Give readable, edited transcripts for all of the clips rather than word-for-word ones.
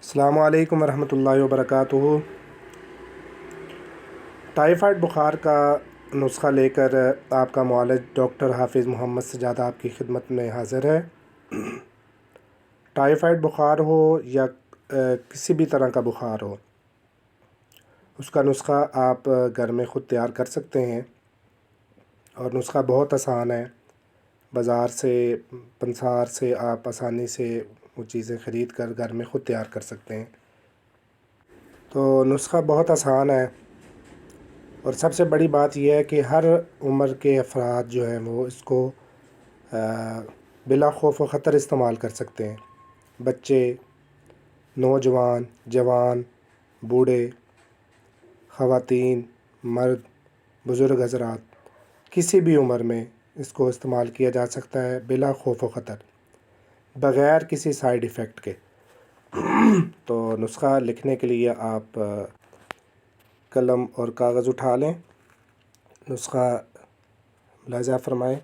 السلام علیکم ورحمۃ اللہ وبرکاتہ۔ ٹائیفائڈ بخار کا نسخہ لے کر آپ کا معالج ڈاکٹر حافظ محمد سجاد آپ کی خدمت میں حاضر ہے۔ ٹائیفائڈ بخار ہو یا کسی بھی طرح کا بخار ہو، اس کا نسخہ آپ گھر میں خود تیار کر سکتے ہیں، اور نسخہ بہت آسان ہے۔ بازار سے، پنسار سے آپ آسانی سے وہ چیزیں خرید کر گھر میں خود تیار کر سکتے ہیں۔ تو نسخہ بہت آسان ہے، اور سب سے بڑی بات یہ ہے کہ ہر عمر کے افراد جو ہیں وہ اس کو بلا خوف و خطر استعمال کر سکتے ہیں۔ بچے، نوجوان، جوان، بوڑھے، خواتین، مرد، بزرگ حضرات، کسی بھی عمر میں اس کو استعمال کیا جا سکتا ہے بلا خوف و خطر، بغیر کسی سائیڈ ایفیکٹ کے۔ تو نسخہ لکھنے کے لیے آپ قلم اور کاغذ اٹھا لیں، نسخہ ملاحظہ فرمائیں۔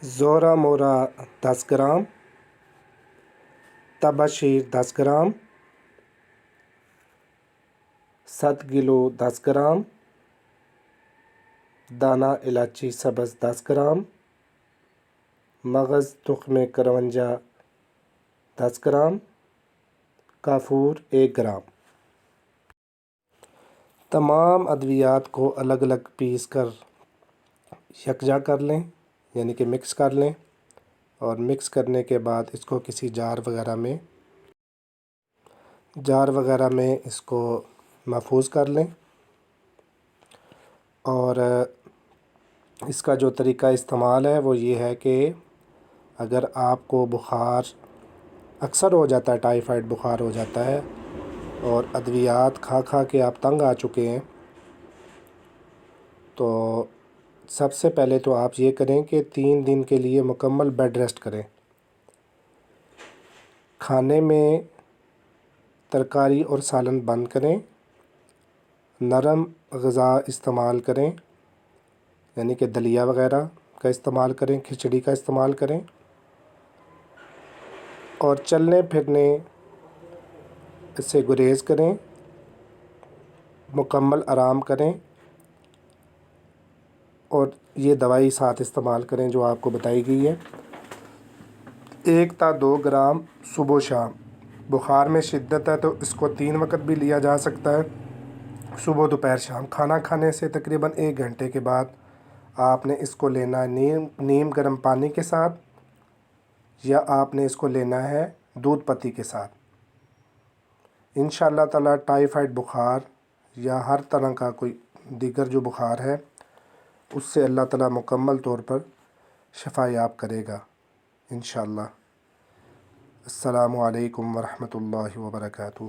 زورا مورا 10 گرام، تباشیر 10 گرام، 7 کلو 10 گرام، دانہ الائچی سبز 10 گرام، مغز تخم کرونجا 10 گرام، کافور 1 گرام۔ تمام ادویات کو الگ الگ پیس کر یکجا کر لیں، یعنی کہ مکس کر لیں، اور مکس کرنے کے بعد اس کو کسی جار وغیرہ میں اس کو محفوظ کر لیں۔ اور اس کا جو طریقہ استعمال ہے وہ یہ ہے کہ اگر آپ کو بخار اکثر ہو جاتا ہے، ٹائیفائڈ بخار ہو جاتا ہے، اور ادویات کھا کھا کے آپ تنگ آ چکے ہیں، تو سب سے پہلے تو آپ یہ کریں کہ 3 دن کے لیے مکمل بیڈ ریسٹ کریں۔ کھانے میں ترکاری اور سالن بند کریں، نرم غذا استعمال کریں، یعنی کہ دلیا وغیرہ کا استعمال کریں، کھچڑی کا استعمال کریں، اور چلنے پھرنے سے گریز کریں، مکمل آرام کریں، اور یہ دوائی ساتھ استعمال کریں جو آپ کو بتائی گئی ہے۔ 1 تا 2 گرام صبح و شام۔ بخار میں شدت ہے تو اس کو 3 وقت بھی لیا جا سکتا ہے، صبح، دوپہر، شام۔ کھانا کھانے سے تقریباً 1 گھنٹے کے بعد آپ نے اس کو لینا ہے نیم گرم پانی کے ساتھ، یا آپ نے اس کو لینا ہے دودھ پتی کے ساتھ۔ انشاءاللہ تعالی ٹائیفائڈ بخار یا ہر طرح کا کوئی دیگر جو بخار ہے، اس سے اللہ تعالی مکمل طور پر شفا یاب کرے گا انشاءاللہ۔ السلام علیکم ورحمۃ اللہ وبرکاتہ۔